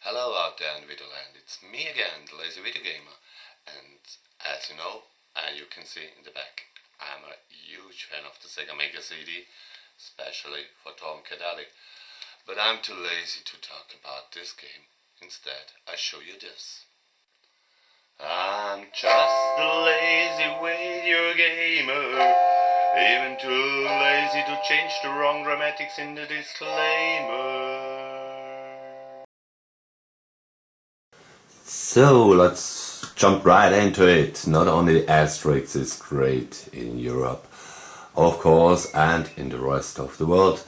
Hello out there in Videoland, it's me again, the Lazy Video Gamer, and as you know, and you can see in the back, I'm a huge fan of the Sega Mega CD, especially for Tom Cadali, but I'm too lazy to talk about this game. Instead, I show you this. I'm just a lazy video gamer, even too lazy to change the wrong dramatics in the disclaimer. So let's jump right into it. Not only Asterix is great in Europe, of course, and in the rest of the world.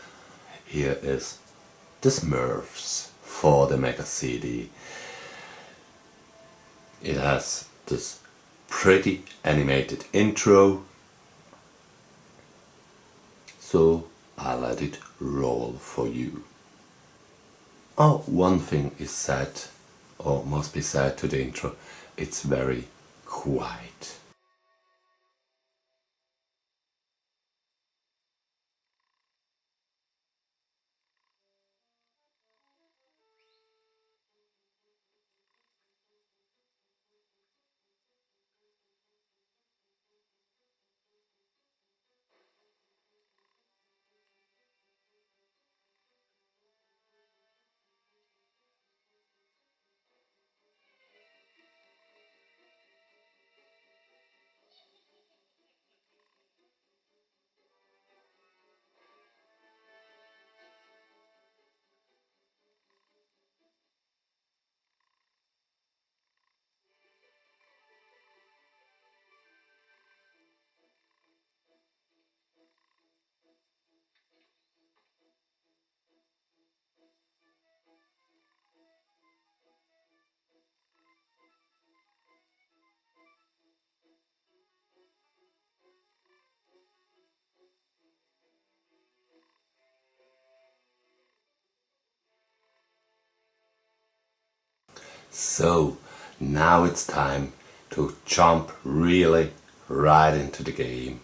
Here is the Smurfs for the Mega CD. It has this pretty animated intro, so I let it roll for you. Oh, one thing is said, or must be said to the intro, it's very quiet. So now it's time to jump really right into the game.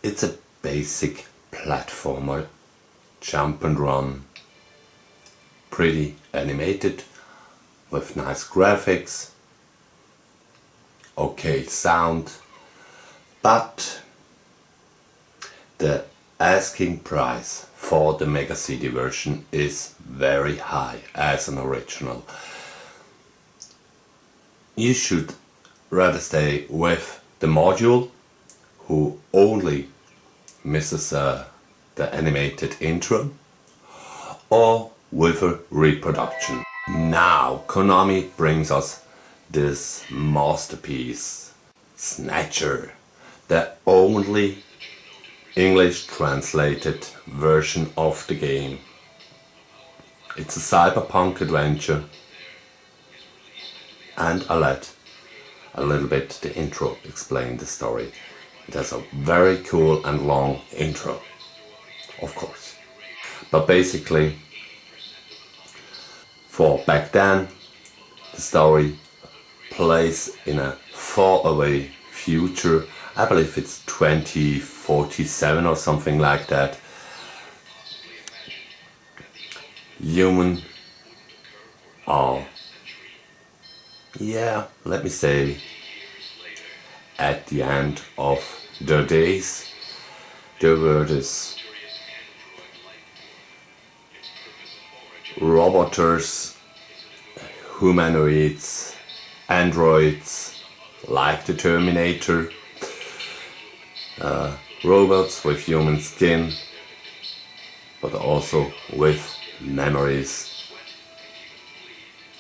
It's a basic platformer, jump and run, pretty animated, with nice graphics, okay sound, but the asking price for the Mega CD version is very high as an original. You should rather stay with the module, who only misses the animated intro, or with a reproduction. Now Konami brings us this masterpiece, Snatcher, the only English translated version of the game. It's a cyberpunk adventure, and I let a little bit the intro explain the story. It has a very cool and long intro, of course. But basically, for back then, the story plays in a far away future. I believe it's 2047 or something like that. Human are, let me say, at the end of their days. There were these roboters, humanoids, androids, like the Terminator, robots with human skin, but also with memories,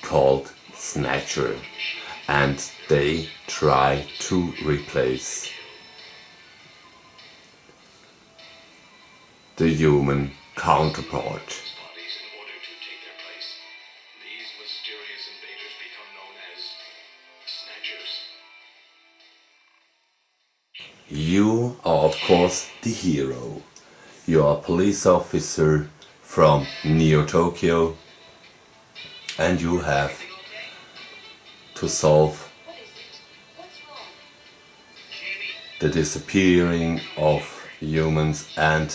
called Snatcher, and they try to replace the human counterpart. You are of course the hero. You are a police officer from Neo Tokyo, and you have to solve the disappearing of humans, and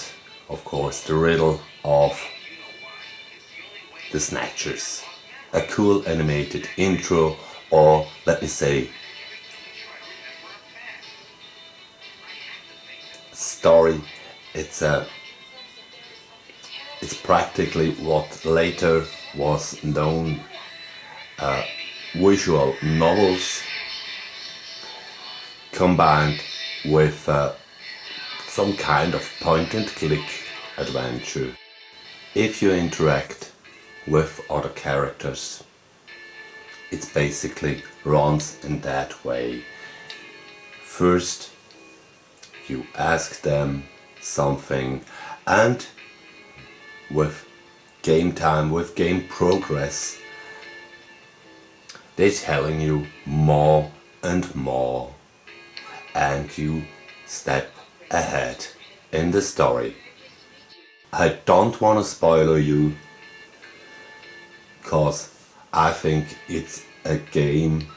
of course the riddle of the Snatchers. A cool animated intro, or let me say story. It's practically what later was known visual novels combined with some kind of point and click adventure. If you interact with other characters, it basically runs in that way. First you ask them something, and with game time, with game progress, they're telling you more and more, and you step ahead in the story. I don't want to spoil you, cause I think it's a game,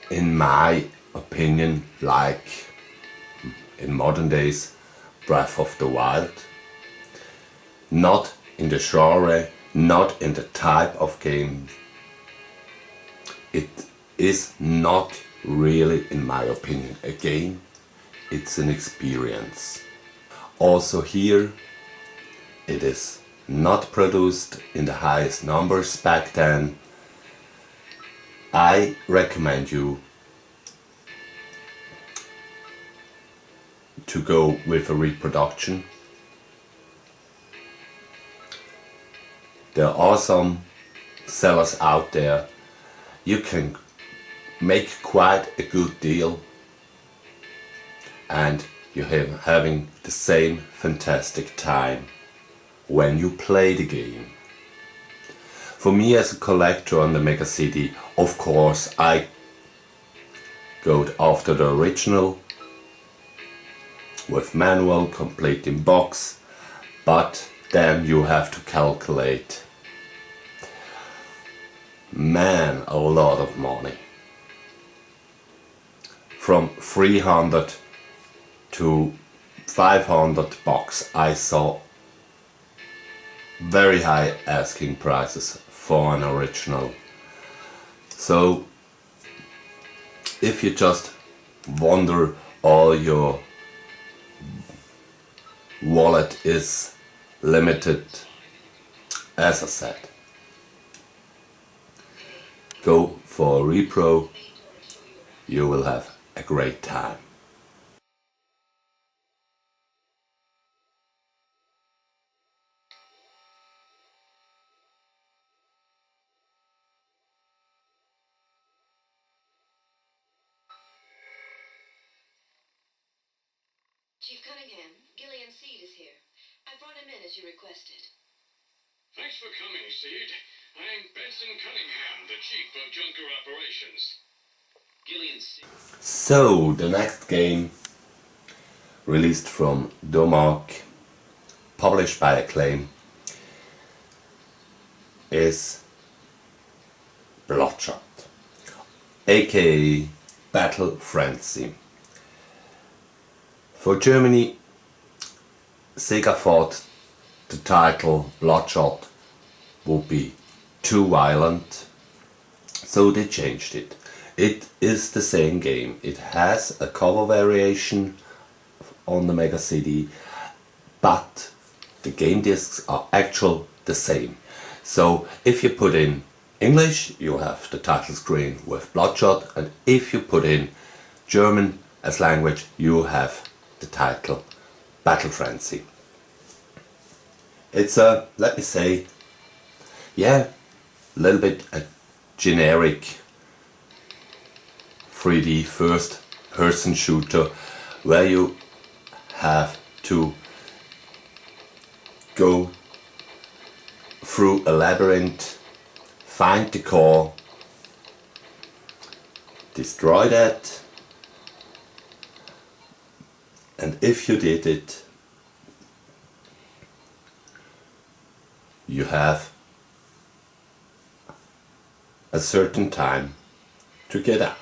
in my opinion, like in modern days Breath of the Wild. Not in the genre, not in the type of game. It is not really, in my opinion, a game. It's an experience. Also here, it is not produced in the highest numbers back then. I recommend you to go with a reproduction. There are some sellers out there. You can make quite a good deal, and you're having the same fantastic time when you play the game. For me as a collector on the Mega CD, of course I go after the original with manual, complete in box, but then you have to calculate, man, a lot of money. From 300 to 500 bucks I saw very high asking prices for an original. So if you just wonder, all your wallet is limited, as I said, go for a repro, you will have a great time. Chief Cunningham, Gillian Seed is here. I brought him in as you requested. Thanks for coming, Seed. I'm Benson Cunningham, the Chief of Junker Operations. Gillian Seed. So, the next game, released from Domark, published by Acclaim, is Bloodshot, aka Battle Frenzy. For Germany, Sega thought the title Bloodshot would be too violent, so they changed it. It is the same game. It has a cover variation on the Mega CD, but the game discs are actually the same. So if you put in English, you have the title screen with Bloodshot, and if you put in German as language, you have the title Battle Frenzy. It's a, let me say, yeah, a little bit a generic 3D first person shooter where you have to go through a labyrinth, find the core, destroy that, and if you did it, you have a certain time to get out.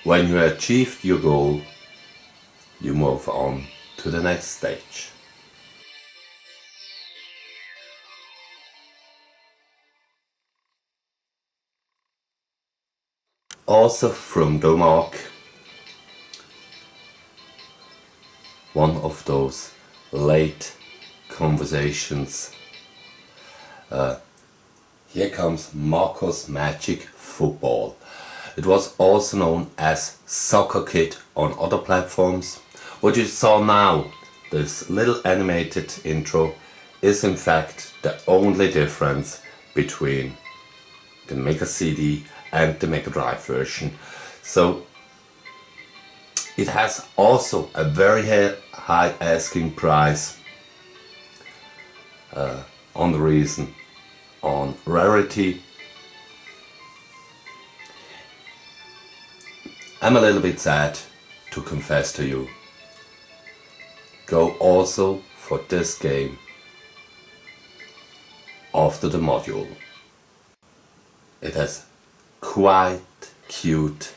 When you achieved your goal, you move on to the next stage. Also from Denmark, one of those late conversations. Here comes Marcos Magic Football. It was also known as Soccer Kid on other platforms. What you saw now, this little animated intro, is in fact the only difference between the Mega CD and the Mega Drive version. So it has also a very high asking price on the reason on rarity. I'm a little bit sad to confess to you. Go also for this game after the module. It has quite cute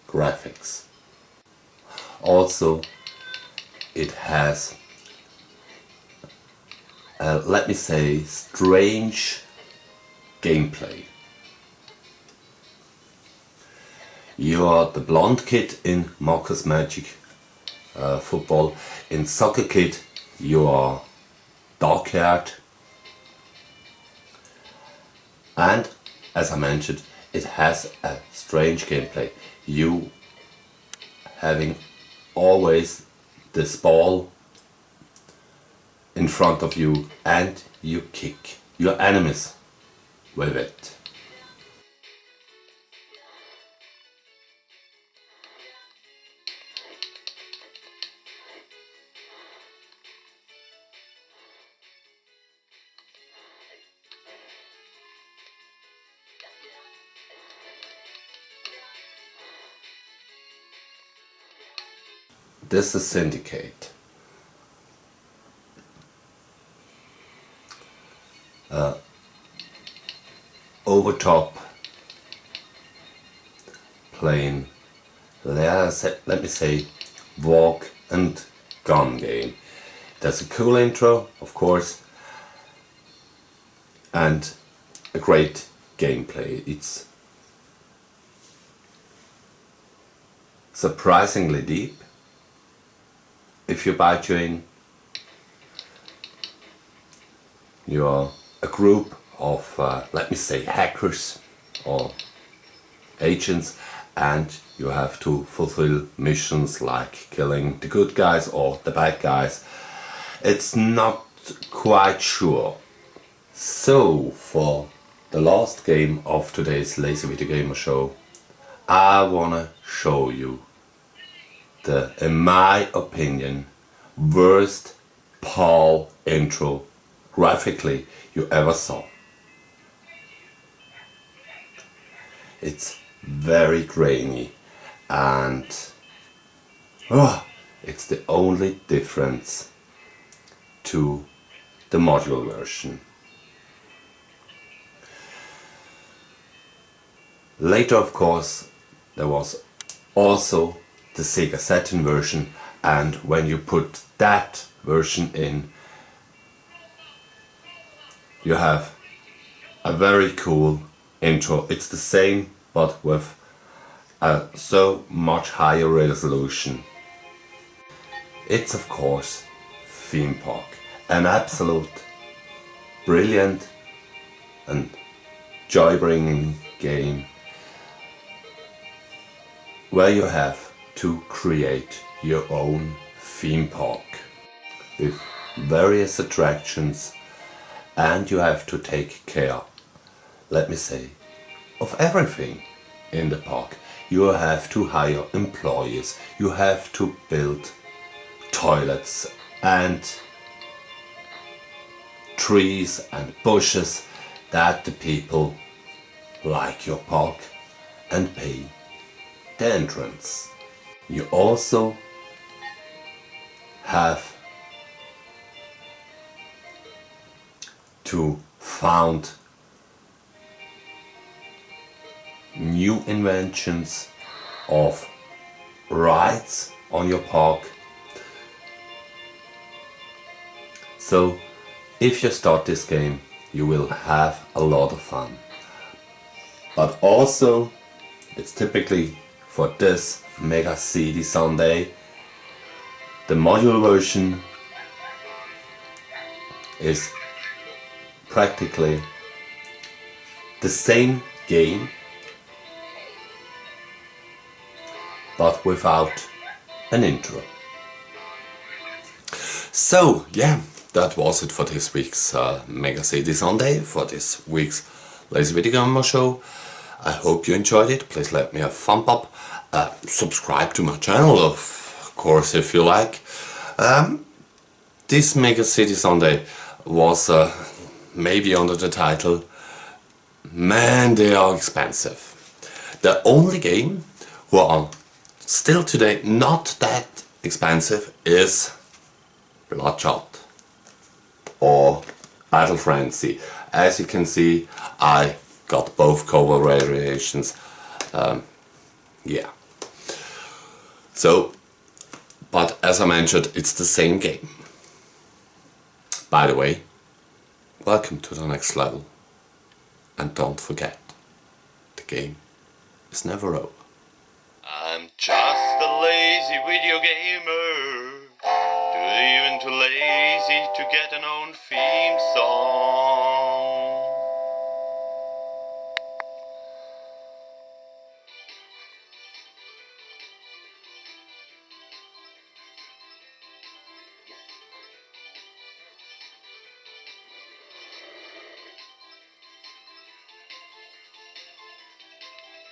graphics. Also, it has, let me say, strange gameplay. You are the blonde kid in Marcos Magic Football. In Soccer Kid you are dark haired, and as I mentioned, it has a strange gameplay. You having always this ball in front of you and you kick your enemies with it. This is Syndicate. Over top, plain, let me say, walk and gun game. That's a cool intro, of course, and a great gameplay. It's surprisingly deep. If you buy in, you are a group of, let me say, hackers or agents, and you have to fulfill missions like killing the good guys or the bad guys. It's not quite sure. So for the last game of today's Lazy Video Gamer show, I wanna show you the, in my opinion, worst PAL intro graphically you ever saw. It's very grainy and it's the only difference to the module version. Later, of course, there was also the Sega Saturn version, and when you put that version in, you have a very cool intro. It's the same but with a so much higher resolution. It's of course Theme Park, an absolute brilliant and joy-bringing game where you have to create your own theme park with various attractions, and you have to take care, let me say, of everything in the park. You have to hire employees, you have to build toilets and trees and bushes that the people like your park and pay the entrance. You also have to found new inventions of rides on your park. So if you start this game, you will have a lot of fun. But also, it's typically for this Mega CD Sunday, the module version is practically the same game, but without an intro. So yeah, that was it for this week's Mega CD Sunday, for this week's Lazy Video Gamer show. I hope you enjoyed it. Please let me a thumb up. Subscribe to my channel, of course, if you like. This Mega CD Sunday was maybe under the title, man, they are expensive. The only game who are still today not that expensive is Bloodshot or Battle Frenzy. As you can see, I got both cover variations. Yeah. So, but as I mentioned, it's the same game. By the way, welcome to the next level. And don't forget, the game is never over. I'm just a lazy video gamer, even too lazy to get an own theme song.